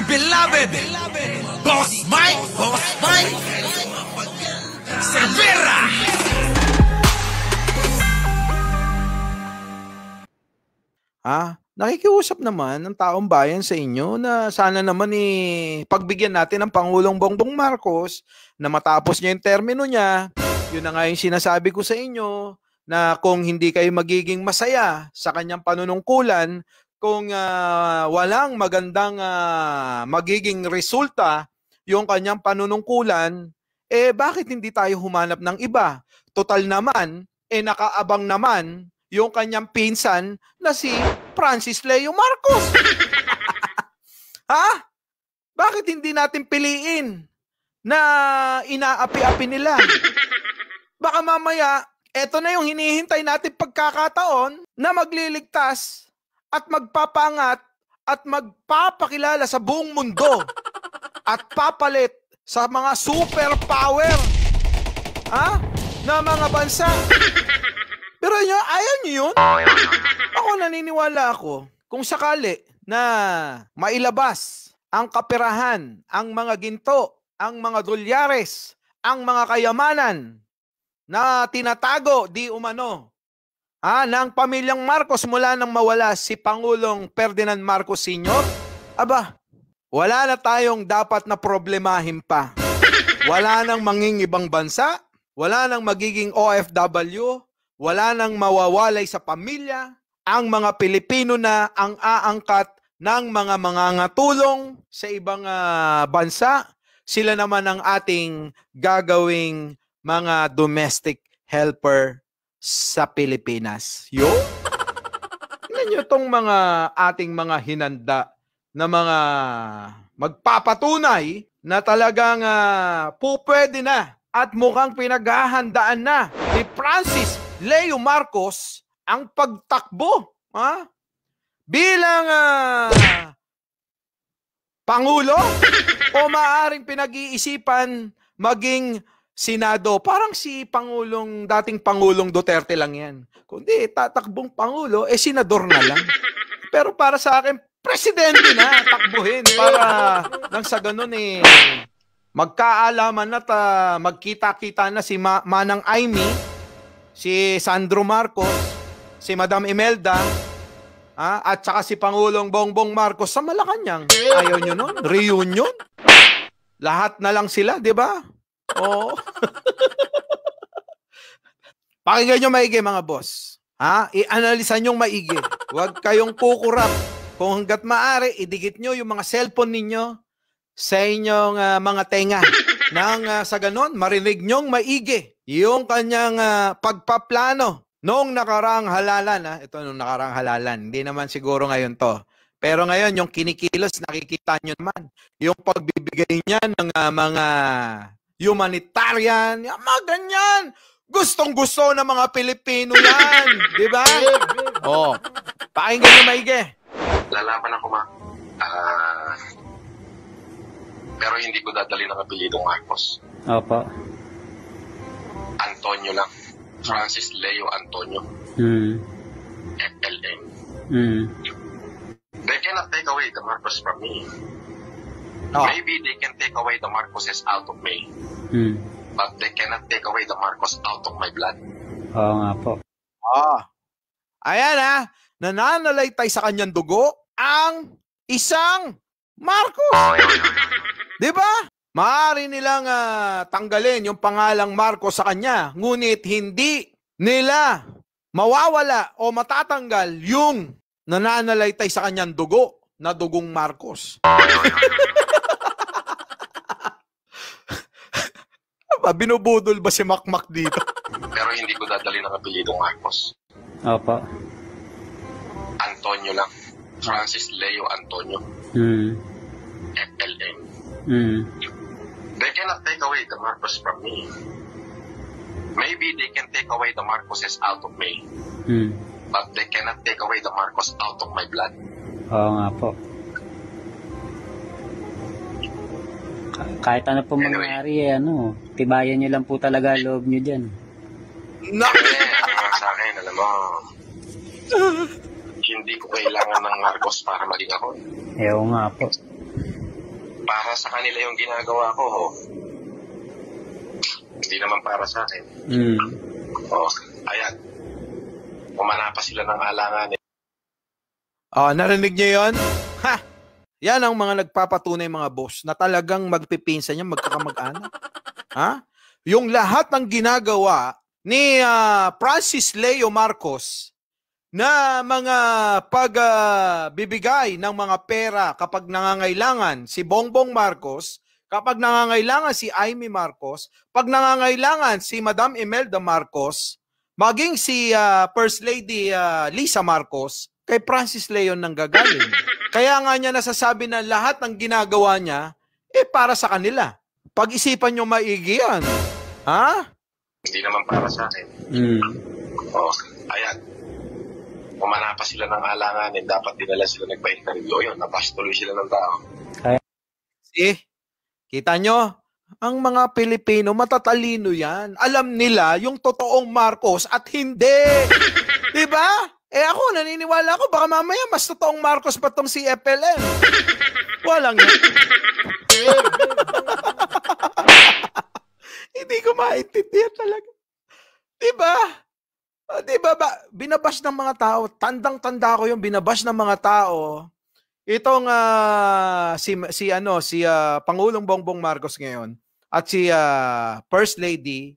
beloved Boss Mike Cervera. Nakikiusap naman ng taong bayan sa inyo na sana naman pagbigyan natin ng Pangulong Bongbong Marcos na matapos niya yung termino niya. Yun na nga yung sinasabi ko sa inyo na kung hindi kayo magiging masaya sa kanyang panunungkulan, kung walang magandang magiging resulta yung kanyang panunungkulan, bakit hindi tayo humanap ng iba? Total naman, nakaabang naman yung kanyang pinsan na si Francis Leo Marcos. Bakit hindi natin piliin na inaapi-api nila? Baka mamaya, eto na yung hinihintay natin pagkakataon na magliligtas at magpapangat at magpapakilala sa buong mundo at papalit sa mga superpower na mga bansa. Pero ayaw nyo yun? Ako naniniwala ako, kung sakali na mailabas ang kaperahan, ang mga ginto, ang mga dolyares, ang mga kayamanan na tinatago di umano ng pamilyang Marcos mula nang mawala si Pangulong Ferdinand Marcos Sr., wala na tayong dapat na problemahin pa. Wala nang mangingibang bansa, wala nang magiging OFW, wala nang mawawalay sa pamilya. Ang mga Pilipino na ang aangkat ng mga mangangatulong sa ibang bansa. Sila naman ang ating gagawing mga domestic helper sa Pilipinas. Tingnan nyo itong mga ating mga hinanda na mga magpapatunay na talagang pupwede na at mukhang pinaghahandaan na ni Francis Leo Marcos ang pagtakbo bilang Pangulo o maaaring pinag-iisipan maging Senado. Parang si dating Pangulong Duterte lang yan. Kundi tatakbong Pangulo, Senador na lang. Pero para sa akin, Presidente na takbuhin para nang sa ganun magkaalaman at magkita-kita na si Manang Aimee, si Sandro Marcos, si Madam Imelda, at saka si Pangulong Bongbong Marcos sa Malacanang. Ayaw nyo nun? Reunion? Lahat na lang sila, di ba? Oo. Pakinggan nyo maigi mga boss. I-analisan nyo maigi. Huwag kayong kukurap. Kung hanggat maaari, idikit nyo yung mga cellphone ninyo sa inyong mga tenga. Nang sa ganon, marinig nyong maigi yung kanyang pagpaplano noong nakaraang halalan. Ito noong nakaraang halalan. Hindi naman siguro ngayon to. Pero ngayon, yung kinikilos, nakikita nyo naman. Yung pagbibigay niya ng mga humanitarian, mga ganyan. Gustong-gusto ng mga Pilipino yan. Di ba? Pakinggan nyo maigi. Lalaban ako pero hindi ko dadali ng apelidong Marcos. Opo. Antonio lang. Francis Leo Antonio. FLN. They cannot take away the Marcos from me. Maybe they can take away the Marcoses out of me. But they cannot take away the Marcos out of my blood. Oo nga po. Ayan nananalaytay sa kanyang dugo ang isang Marcos. Di ba? Maaari nilang tanggalin yung pangalang Marcos sa kanya, ngunit hindi nila mawawala o matatanggal yung nananalaytay sa kanyang dugo na dugong Marcos. Binubudol ba si Makmak dito? Pero hindi ko dadali ng apelidong Marcos. Opo. Antonio lang. Francis Leo Antonio. FLN. They cannot take away the Marcos from me. Maybe they can take away the Marcoses out of me. But they cannot take away the Marcos out of my blood. Oo nga po. Kahit ano po mangyari, tibayan nyo lang po talaga loob nyo dyan. Sa akin, alam mo, hindi ko kailangan ng Marcos para maging ako. Oo nga po. para sa kanila yung ginagawa ko, hindi naman para sa akin. Ayan. Umana pa sila ng alangan. Narinig niyo yun? Ha! Yan ang mga nagpapatunay mga boss na talagang magpipinsan niya, magkakamag-anak. Ha? Yung lahat ng ginagawa ni Francis Leo Marcos na mga pagbibigay ng mga pera kapag nangangailangan si Bongbong Marcos, kapag nangangailangan si Amy Marcos, pag nangangailangan si Madam Imelda Marcos, maging si First Lady Lisa Marcos, kay Francis Leon nang gagaling. Kaya nga niya nasasabi na lahat ng ginagawa niya, para sa kanila. Pag-isipan nyo maigi yan. Ha? Hindi naman para sa akin. Ayan. Umana pa sila ng alanganin, dapat dinala sila nagpa-interview. Yun, napastuloy sila ng tao. Kita nyo? Ang mga Pilipino, matatalino yan. Alam nila yung totoong Marcos at hindi. Diba? Ako, naniniwala ako, baka mamaya mas totoong Marcos pa tong si FLM. Walang yan. Hindi ko maintindihan talaga. Diba? Diba ba? Binabash ng mga tao. Tandang-tanda ko yung binabash ng mga tao. Itong si Pangulong Bongbong Marcos ngayon at si First Lady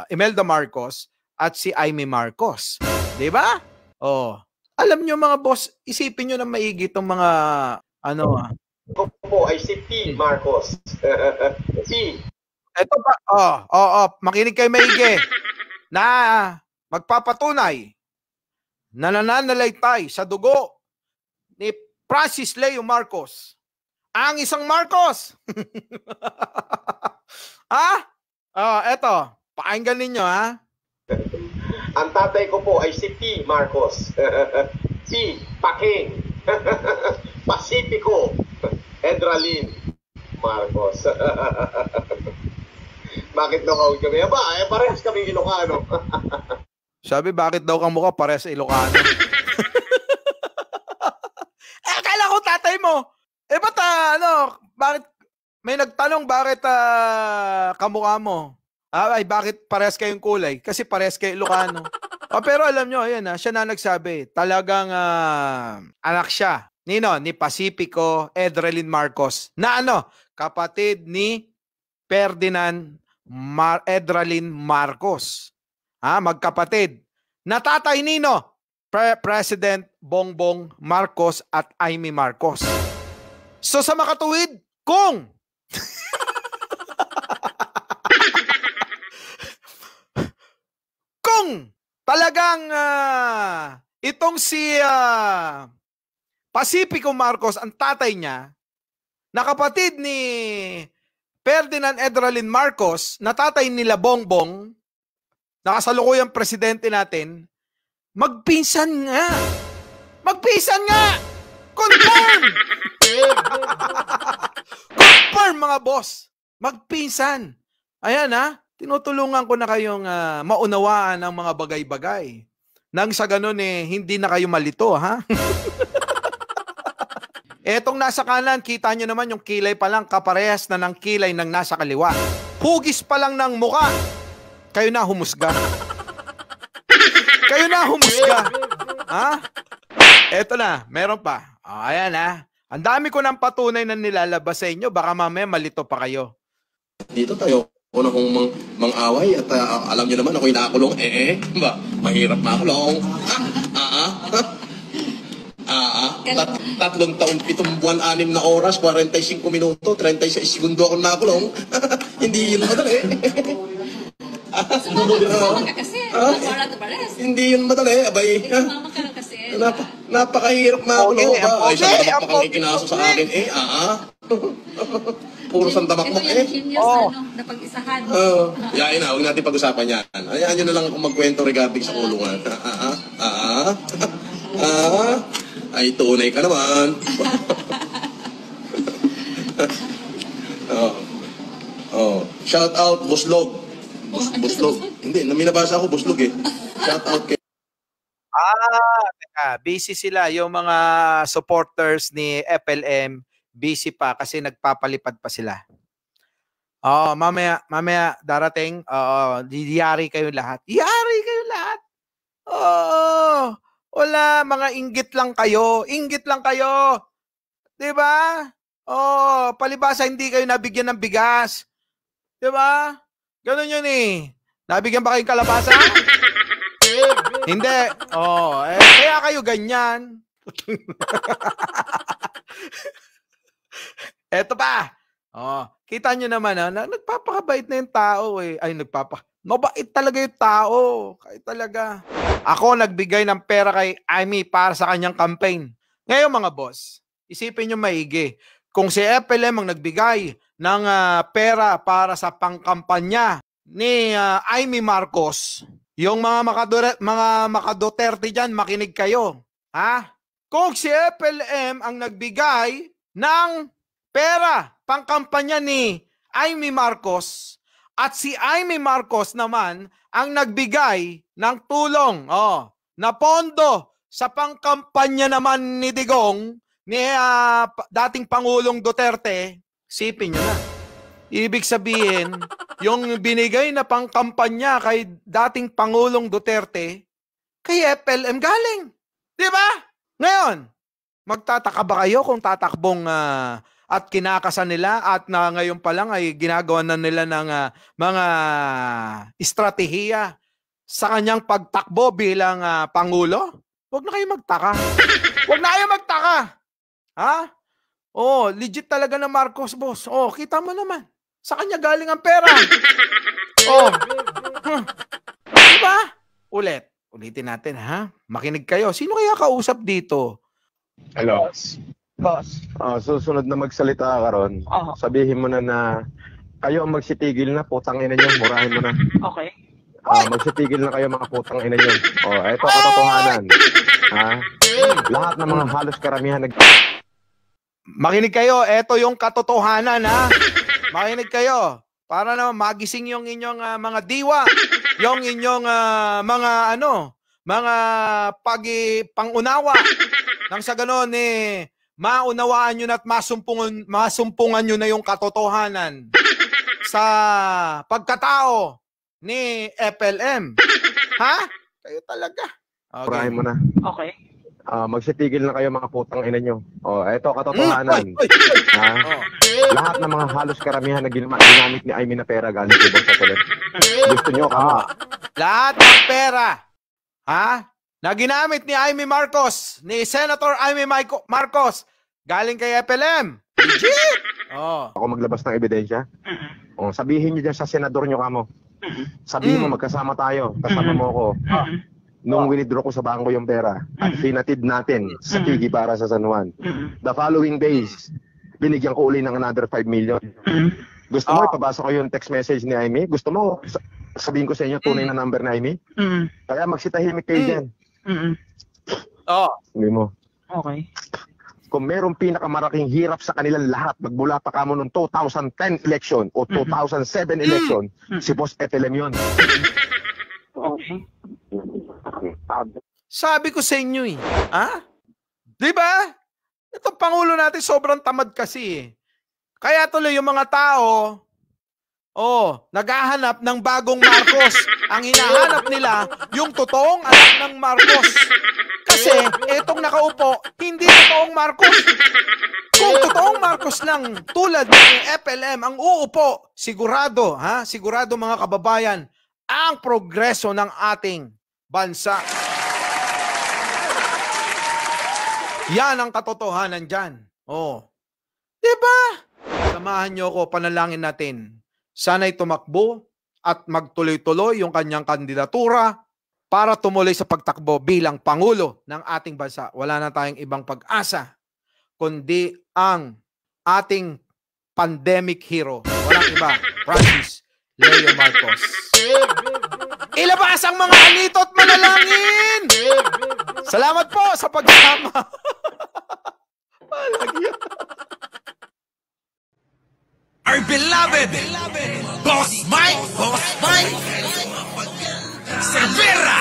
Imelda Marcos at si Amy Marcos. 'Di ba? Alam nyo mga boss, isipin nyo na maigi itong mga Ako po ay si P. Marcos. Ito ba? Makinig kayo maigi. Na magpapatunay na nananalaytay sa dugo ni Francis Leo Marcos ang isang Marcos. Eto, pakinggan ninyo ha. Ang tatay ko po ay si P. Marcos. Si Paking. Pacifico. Edralin Marcos. Bakit daw kawag kami? Parehas kami Ilocano. Sabi, bakit daw kang mukha parehas sa Ilocano? Akala ko tatay mo. Ba't bakit, may nagtanong bakit kamukha mo? Bakit parehas kayong kulay? Kasi parehas kayo Ilocano. Pero alam nyo, ayan, siya na nagsabi, talagang anak siya. Ni Pacifico Edralin Marcos. Na kapatid ni Ferdinand Edralin Marcos. Magkapatid. Na tatay nino, President Bongbong Marcos at Amy Marcos. So sa makatuwid, kung talagang itong si Pacifico Marcos ang tatay niya, na kapatid ni Ferdinand Edralin Marcos, na tatay nila Bongbong, nakasalukuyang presidente natin, magpinsan nga. Magpinsan nga! Confirm! Confirm mga boss! Magpinsan! Ayan tinutulungan ko na kayong maunawaan ang mga bagay-bagay. Nang sa ganun hindi na kayo malito, ha? Etong nasa kanan, kita nyo naman yung kilay pa lang kaparehas na ng kilay ng nasa kaliwa. Hugis pa lang ng muka. Kayo na humusga. Kayo na humusga. Ha? Eto na, meron pa. Ayan Ang dami ko ng patunay na nilalabas sa inyo. Baka mamaya malito pa kayo. Dito tayo. Una kong mang-away at alam niyo naman ako'y nakakulong. Mahirap makulong. 3 taon, 7 buwan, 6 na oras, 45 minuto, 36 segundo ako nakulong. Hindi yun madali. Hindi yun madali, abay. Napakahirap makulong. Isang tamak pa kang ikinaso sa akin. Puro sandamakmak napag-isahan. Yain huwag natin pag-usapan yan. Hayaan nyo na lang akong magkwento regarding sa kulungan. Ay, tunay ka naman. Shout out, Buslog. Buslog. Hindi, naminabasa ako, Buslog Shout out kay... Teka, busy sila yung mga supporters ni FLM. busy pa kasi nagpapalipad pa sila. Mamaya darating, diyari kayo lahat. Yari kayo lahat. Wala, mga inggit lang kayo. Inggit lang kayo. 'Di ba? Palibasa hindi kayo nabigyan ng bigas. 'Di ba? Ganun yun eh. Nabigyan ba kayong kalabasa? Hindi. Kaya kayo ganyan. Eto pa. Kita nyo naman nagpapakabait na yung tao eh. Mabait talaga yung tao. Kahit talaga. Ako nagbigay ng pera kay Amy para sa kanyang campaign. Ngayon mga boss, isipin nyo maigi. Kung si FLM ang nagbigay ng pera para sa pangkampanya ni Amy Marcos, yung mga makaduterte dyan, makinig kayo. Ha? Kung si FLM ang nagbigay ng pera pangkampanya ni Amy Marcos at si Amy Marcos naman ang nagbigay ng tulong na pondo sa pangkampanya naman ni Digong ni dating Pangulong Duterte, sipin nyo na. Ibig sabihin, yung binigay na pangkampanya kay dating Pangulong Duterte, kay FLM galing. Di ba? Ngayon, magtataka ba kayo kung tatakbong at kinakasan nila at na ngayon pa lang ay ginagawa na nila ng mga estratehiya sa kanyang pagtakbo bilang Pangulo? Huwag na kayo magtaka. Huwag na kayo magtaka. Ha? Legit talaga na Marcos, boss. Kita mo naman. Sa kanya galing ang pera. Diba? Ulitin natin, ha? Makinig kayo. Sino kaya kausap dito? Hello. Boss. Susunod na magsalita ka ron. Sabihin mo na kayo ang magsitigil na, putang ina nyo. Murahin mo na. Okay. Magsitigil na kayo mga putang ina nyo. Ito katotohanan. Lahat ng mga halos karamihan Makinig kayo. Ito yung katotohanan, ha? Makinig kayo. Para naman magising yung inyong mga diwa. Yung inyong mga pangunawa. Nang sa ganon maunawaan nyo na at masumpungan nyo na yung katotohanan sa pagkatao ni FLM. Ha? Kayo talaga. Murahin mo na. Okay. Magsitigil na kayo mga putang ina nyo. Ito katotohanan. Lahat ng mga halos karamihan na ginamit ni Amy na pera galing sa Boss FLM. Gusto nyo lahat ng pera na ginamit ni Amy Marcos, ni Senator Amy Marcos, galing kay FLM. Legit! Ako maglabas ng ebidensya. Sabihin nyo dyan sa senador nyo kamo. Sabihin mo magkasama tayo. Kasama mo ako. Nung winidraw ko sa bangko yung pera at pinatid natin sa Tigi para sa San Juan. The following days, binigyan ko uli ng another 5 million. Gusto mo ipabasa ko yung text message ni Amy? Gusto mo sabihin ko sa inyo tunay na number ni Amy? Kaya magsitahimik kayo dyan. Hindi mo. Okay. Kung merong pinakamaraking hirap sa kanilang lahat, magmula pa kamo noong 2010 election o 2007 election, si Boss FLM yun. Okay. Sabi ko sa inyo Di ba? Itong Pangulo natin sobrang tamad kasi Kaya tuloy yung mga tao, naghahanap ng bagong Marcos. Ang hinahanap nila, yung totoong anak ng Marcos. Kasi, etong nakaupo, hindi totoong Marcos. Kung totoong Marcos lang, tulad ng FLM, ang uupo, sigurado, sigurado mga kababayan, ang progreso ng ating bansa. Yan ang katotohanan dyan. Diba? Samahan nyo ako, panalangin natin. Sana'y tumakbo at magtuloy-tuloy yung kanyang kandidatura para tumuloy sa pagtakbo bilang Pangulo ng ating bansa. Wala na tayong ibang pag-asa kundi ang ating pandemic hero. Walang iba, Francis Leo Marcos. Ilabas ang mga alito at manalangin! Salamat po sa pagsama. Our beloved Boss Mike Severa.